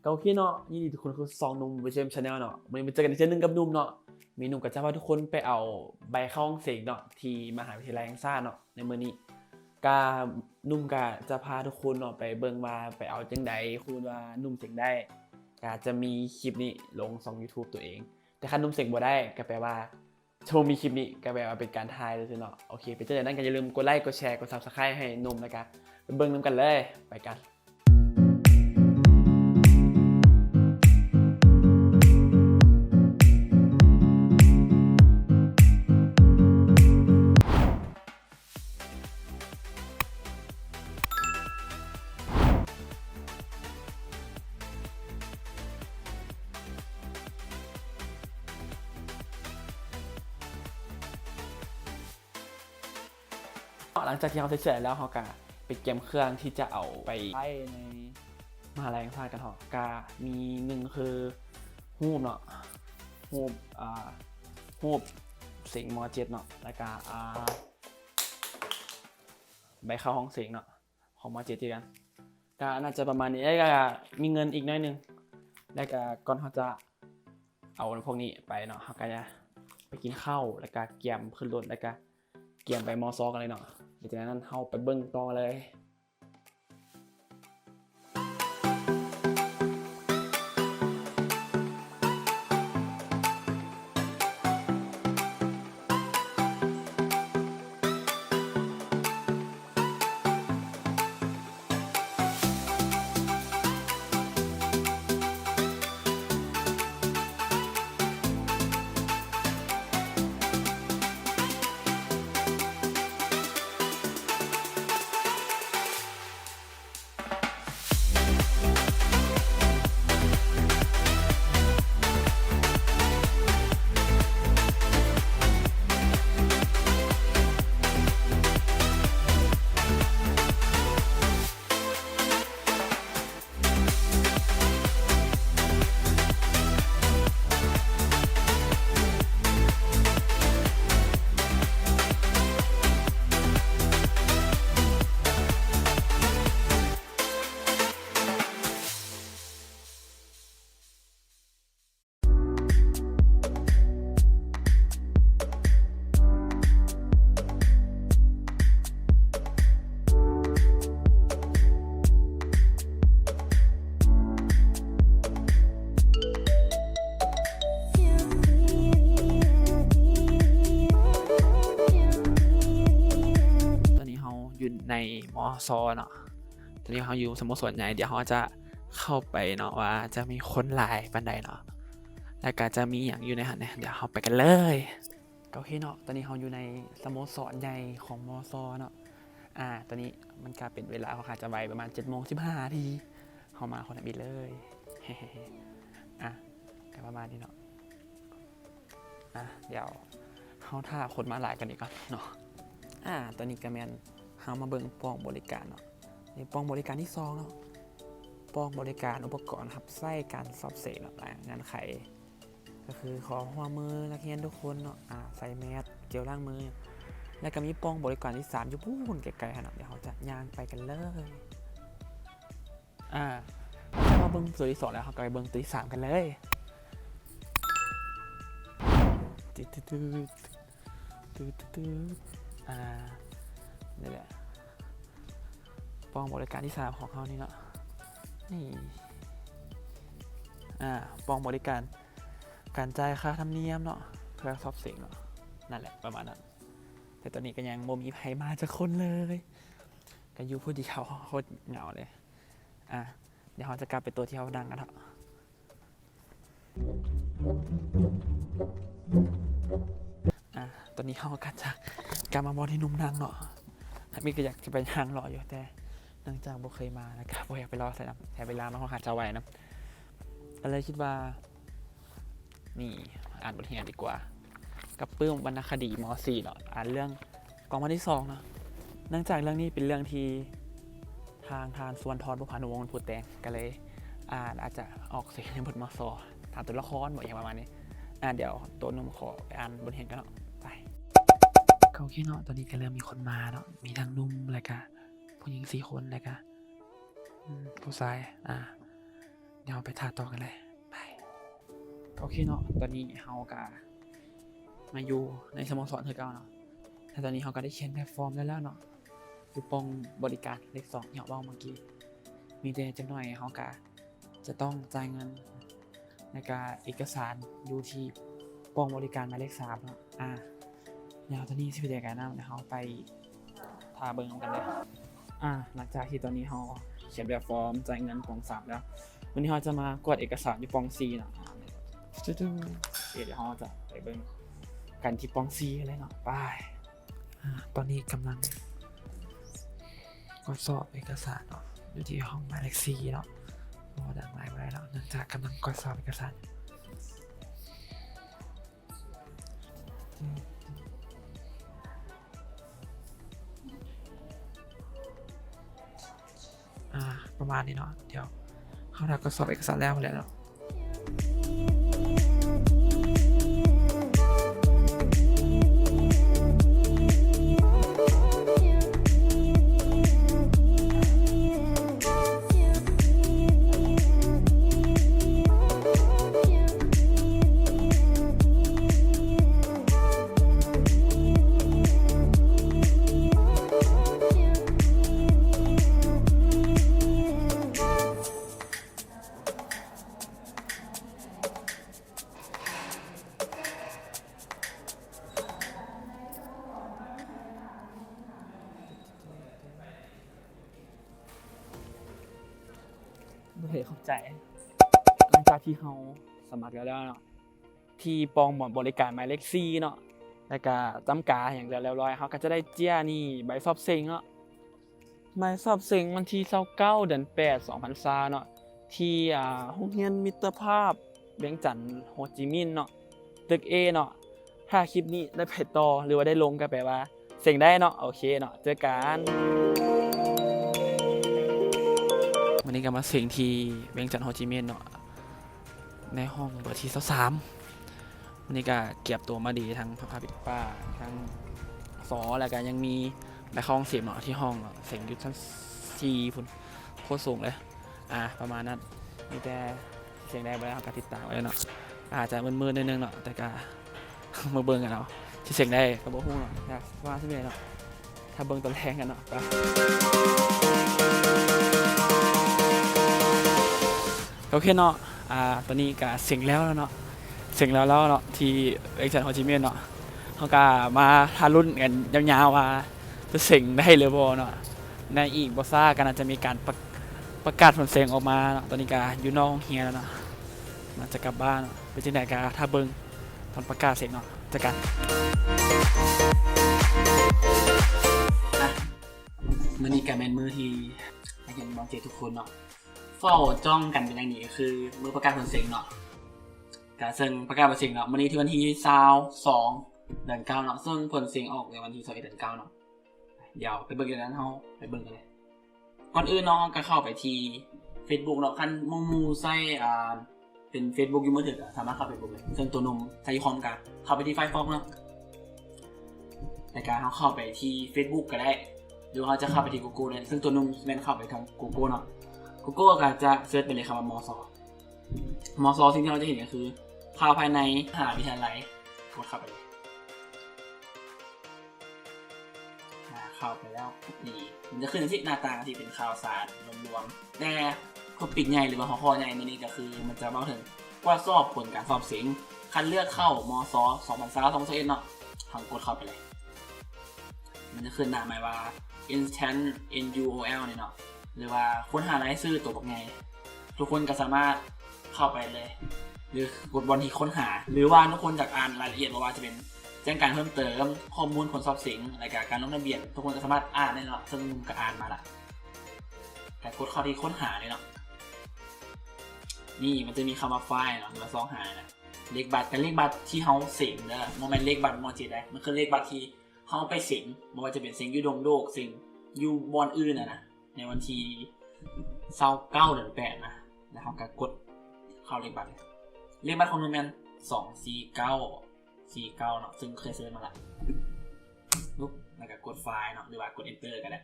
ก็โอเคเนาะยินดีทุกคนคือ2หนุ่มไปเชมชาแนลเนาะวันนี้มาเจอกันอีกเช่นนึงกับหนุ่มเนาะมีหนุ่มกับจะพาทุกคนไปเอาใบเข้าห้องเสกเนาะที่มหาวิทยาลัยแห่งชาติเนาะในมื้อนี้กาหนุ่มกาจะพาทุกคนเนาะไปเบิ่งว่าไปเอาจังใดคุณว่าหนุ่มเสกได้กาจะมีคลิปนี้ลงช่อง YouTube ตัวเองแต่คันหนุ่มเสกบ่ได้ก็แปลว่าชมมีคลิปนี้ก็แปลว่าเป็นการทายเลยเนาะโอเคไปเจอกันนั้นกันอย่าลืมกดไลค์กดแชร์กด Subscribe ให้หนุ่มนะครับไปเบิ่งนำกันเลยไปกันหลังจากที่เราเสร็จแล้วเราก็ไปเตรียมเครื่องที่จะเอาไปใช้ในมหาลัยแห่งชาติกันเนาะก็มีหนึ่งคือรูปเนาะรูปเสียงม.7เนาะแล้วก็ใบเข้าห้องเสียงเนาะของม.7ที่กันก็น่าจะประมาณนี้แล้วก็มีเงินอีกน้อยนึงแล้วก็ก่อนเขาจะเอาพวกนี้ไปเนาะเขาก็จะไปกินข้าวแล้วก็เกี่ยมขึ้นรถแล้วก็เกี่ยมไปม.2กันเลยเนาะจากนั้นเข้าไปเบิ้งต่อเลยอยู่ในม.ซ.เนาะตอนนี้เขาอยู่สโมสรใหญ่เดี๋ยวเขาจะเข้าไปเนาะว่าจะมีคนหลายปานใดเนาะแล้วก็จะมีอย่างอยู่ในหันเนี่ยเดี๋ยวเขาไปกันเลยโอเคเนาะตอนนี้เขาอยู่ในสโมสรใหญ่ของม.ซ.เนาะตอนนี้มันก็เป็นเวลาเขาอาจจะไปประมาณ7:15 นาทีเขามาคนละบิดเลยแต่ประมาณนี้เนาะเดี๋ยวเขาท่าคนมาหลายกันอีกก่อนเนาะตอนนี้ก็แมนเขามาเบิ่งป้องบริการเนาะนี่ป้องบริการที่2เนาะป้องบริการอุปกรณ์ครับไส้การสอบเสกเนาะงานไขก็คือขอหัวมือนักเรียนทุกคนเนาะใส่แมสเจลล้างมือแล้วก็มีป้องบริการที่3อยู่พูนไกลๆเนาะเดี๋ยวเขาจะย่างไปกันเลยถ้ามาเบิ่งตัวที่2แล้วเขาก็ไปเบิ่งตัวที่3กันเลยนี่แหละป้องบริการที่3ของเขานี่เนาะนี่ป้องบริการการจ่ายค่าธรรมเนียมเนาะเพื่อสอบเสียงเนาะนั่นแหละประมาณนั้นแต่ตอนนี้ก็ยังบ่มีใครมาจากคนเลยก็อยู่ผู้เดียวโคตรเหงาเลยเดี๋ยวเราจะกลับไปตัวที่เขาดังกันเถอะตอนนี้เขาก็จะกลับมาบอลที่นุ่มนางเนาะมีก็อยากจะไปทางรออยู่แต่เนื่องจากบ่เคยมานะครับบ่อยากไปรอใส่น้ำแต่เวลามันค่อนข้างจะไวนะก็เลยคิดว่านี่อ่านบทเรียนดีกว่ากับปื้มวรรณคดีม.4 เนาะอ่านเรื่องกองมาที่2เนาะเนื่องจากเรื่องนี้เป็นเรื่องที่ทางสุวรรณธร บุพานุวงศ์พูดแต่งก็เลยอาจจะออกเสียงในบทม.ส.ถามตัวละครอย่างประมาณนี้เดี๋ยวตัวนุ่มขอไปอ่านบทเรียนกันเนาะไปโอเคเนาะตอนนี้ก็เริ่มมีคนมาเนาะมีทั้งนุ่มแล้วก็ผู้หญิง4 คนแล้วก็ผู้ชายเดี๋ยว เราไปถ่ายต่อกันเลยไปโอเคเนาะตอนนี้เฮากะมาอยู่ในสโมสรเธอเก่าเนาะแต่ตอนนี้เฮาก็ได้เขียนแบบฟอร์มได้แล้วเนาะคูปองบริการเลข2ที่เฮาเว้าเมื่อกี้มีแต่จักหน่อยเฮากะจะต้องจ่ายเงินในการเอกสารอยู่ที่ปองบริการหมายเลข3เนาะเดี๋ยวตอนนี้สิไปจัดการนำเดี๋ยวเฮาไปทาเบิ่งกันเลยหลังจากที่ตอนนี้เฮาเขียนแบบฟอร์มจ่ายเงินปอง3แล้ววันนี้เราจะมากดเอกสารอยู่ปอง4เนาะเดี๋ยวเราจะไปเบิ่งกันที่ปอง4อะไรเนาะไปตอนนี้กำลังกดสอบเอกสารเนาะอยู่ที่ห้องหมายเลข4เนาะรอดังไลน์ไว้แล้วเนื่องจากกำลังกดสอบเอกสารประมาณนี้เนาะเดี๋ยวเขาได้กดสอบเอกสารแล้วหมดแล้วเนาะด้วยเข้าใจหลังจากที่เขาสมัครแล้วเนาะที่ปองบริการหมายเลข4เนาะแล้วก็จำกาอย่างเรียบร้อยเขาก็จะได้เจียนี่ใบสอบเซ็งเนาะใบสอบเซ็งวันที่29เดือน8 2020เนาะที่โรงเรียนมิตรภาพเวียงจันทน์โฮจิมินห์เนาะตึก A เนาะถ้าคลิปนี้ได้ไปต่อหรือว่าได้ลงก็แปลว่าเซ็งได้เนาะโอเคเนาะเจอกันวันนี้ก็มาเสียงที่เวียงจันทน์โฮจิมินห์เนาะในห้องเบอร์ที่23วันนี้ก็เก็บตัวมาดีทั้งพระปิป้าทั้งสอแล้วก็ยังมีใบเข้าห้องเสียบเนาะที่ห้องเสียงอยู่ชั้น4พุ่นโคตรสูงเลยประมาณนั้นมีแต่เสียงได้ไปแล้วก็ติดตามไว้เนาะอาจจะมืดๆนิดนึงเนาะแต่ก็มาเบิ่งกันเนาะที่เสียงได้ก็บ่ฮู้เนาะอยากว่าสิเป็นเนาะถ้าเบิ่งตอนแรงกันเนาะโอเคเนาะตอนนี้ก็เสียงแล้วเนาะเสียงแล้วเนาะที่เวียงจันทน์โฮจิมินห์เนาะเขาก็มาทารุ่นกันยาวๆว่าจะเสียงได้หรือบ่เนาะในอีกบ่ซ่าก็น่าจะมีการประกาศผลเสียงออกมาเนาะตอนนี้ก็อยู่นอกห้องเรียนแล้วเนาะมันจะกลับบ้านไปจังได๋ก็ถ้าเบิ่งตอนประกาศเสียงเนาะจัดการมื้อนี้ก็แม่นมื้อที่นักเรียนม.7ทุกคนเนาะเฝ้าจ้องกันเป็นอย่างนี้คือมื้อประกาศผลเสียงเนาะก็ซึ่งประกาศผลเสียงเนาะมื้อนี้ที่วันที่22เดือน9เนาะซึ่งผลเสียงออกในวันที่21เดือน9เนาะเดี๋ยวไปเบิ่งกันนั้นเฮาไปเบิ่งกันเลยก่อนอื่นเนาะก็เข้าไปที่ Facebook เนาะคันหมู่ใช้เป็น Facebook อยู่มือถือก็สามารถเข้าไปFacebook ได้ซึ่งตัวนมใช้คอมก็เข้าไปที่ Firefox เนาะในการเข้าไปที่ Facebook ก็ได้หรือว่าจะเข้าไปที่ Google ได้ซึ่งตัวนมแม่นเข้าไปทาง Google เนาะ Google ก็จะเสิร์ชไปเลยคำว่ามสสิ่งที่เราจะเห็นก็คือข่าวภายในมหาวิทยาลัยกดเข้าไปเลยเข้าไปแล้วนี่มันจะขึ้นที่หน้าตาที่เป็นข่าวสารรวมๆแต่ข้อปิดใหญ่หรือว่าข้อใหญ่มื้อนี้ก็คือมันจะเล่าถึงว่าสอบผลการสอบเสียงคัดเลือกเข้ามส2020-2021เนาะทางกดเข้าไปเลยมันจะขึ้นหน้าหมายว่า instant NUOL นี่เนาะหรือว่าค้นหารายชื่อตัวบอกไงทุกคนก็สามารถเข้าไปเลยหรือกดบอลที่ค้นหาหรือว่าทุกคนอยากอ่านรายละเอียดว่าจะเป็นแจ้งการเพิ่มเติมข้อมูลผลสอบเสียงรายการลงทะเบียนทุกคนก็สามารถอ่านได้เนาะซึ่งมุมก็อ่านมาละแต่กดเข้าที่ค้นหาเลยเนาะนี่มันจะมีคำว่าไฟล์เนาะมาซองหานะเลขบัตรเป็นเลขบัตรที่เฮาเสียงเด้อโมเมนต์เลขบัตรมอจีได้มันคือเลขบัตรที่เฮาไปเสียงบ่ว่าจะเป็นเสียงอยู่ดงโดกเสียงอยู่บอนอื่นนะในวันที่29เดือน8นะครับก็กดเข้าเลขบัตรของนูแมน249เนาะซึ่งเคยเซิร์ชมาละปุ๊บแล้วก็กดไฟล์เนาะหรือว่ากด enter ก็ได้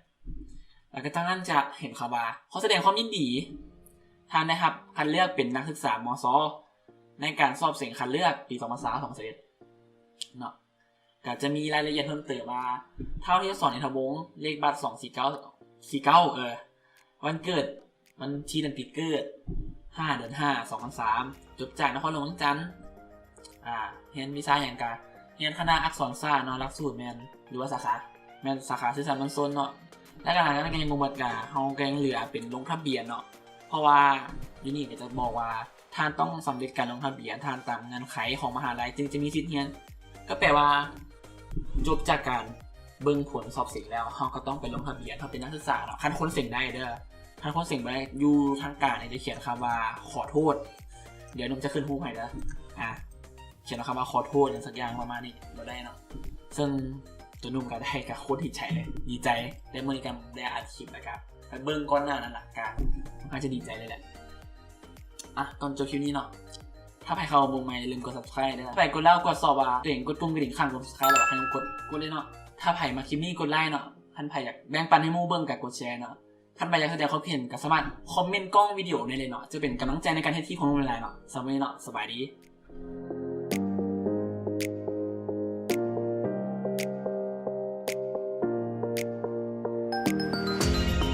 แล้วก็จากนั้นจะเห็นคำว่าขอแสดงความยินดี ท่านได้รับคัดเลือกเป็นนักศึกษามศในการสอบเสียงคัดเลือกปี2020เนาะก็จะมีรายละเอียดเพิ่มเติมว่าเท่าที่จะสอนในทบงเลขบัตร2449วันเกิดวันที่เดือนปีเกิด5 เดือน 5 2003จบจากนครหลวงเวียงจันทน์เรียนวิชาอย่างกะเรียนคณะอักษรศาสตร์เนาะหลักสูตรแมนหรือว่าสาขาแมนสาขาสื่อสารมวลชนเนาะและการนั้นก็ยังบ่หมดกะเฮาก็ยังเหลือเป็นลงทะเบียนเนาะเพราะว่าอยู่นี่ก็จะบอกว่าท่านต้องสำเร็จการลงทะเบียนท่านตามเงื่อนไขของมหาลัยจึงจะมีสิทธิ์เรียนก็แปลว่าจบจากการเบิ่งผลสอบเสร็จแล้วเฮาก็ต้องไปลงทะเบียนเฮาเป็นนักศึกษาเนาะคันคนเซ็นได้เด้อคันคนเซ็นบ่ได้อยู่ทางการจะเขียนคำว่าขอโทษเดี๋ยวนุ่มจะขึ้นรูปให้เด้อเขียนคำว่าขอโทษอย่างสักอย่างประมาณนี้บ่ได้เนาะซึ่งตัวนุ่มก็ได้กับโคตรที่ใจเลยดีใจได้มื้อนี้ก็ได้อัดคลิปนะครับไปเบิ่งก่อนหน้านั้นล่ะก็อาจจะดีใจเลยแหละตอนจบคลิปนี้เนาะถ้าใครเข้ามาใหม่อย่าลืมกด subscribe ด้วยไปกดแล้วกดสอบว่าตัวเองกดปุ่มกระดิ่งข้างกด subscribe แล้วให้กดเลยเนาะถ้าใครมาคลิปนี้กดไลค์เนาะท่านใครอยากแบ่งปันให้หมู่เบิ่งกับกดแชร์เนาะท่านใครอยากแสดงความเห็นก็สามารถคอมเมนต์กล้องวิดีโอได้เลยเนาะจะเป็นกำลังใจในการเฮ็ดที่ของนุ่มหลายๆเนาะสำหรับวันนี้เนาะสบายดี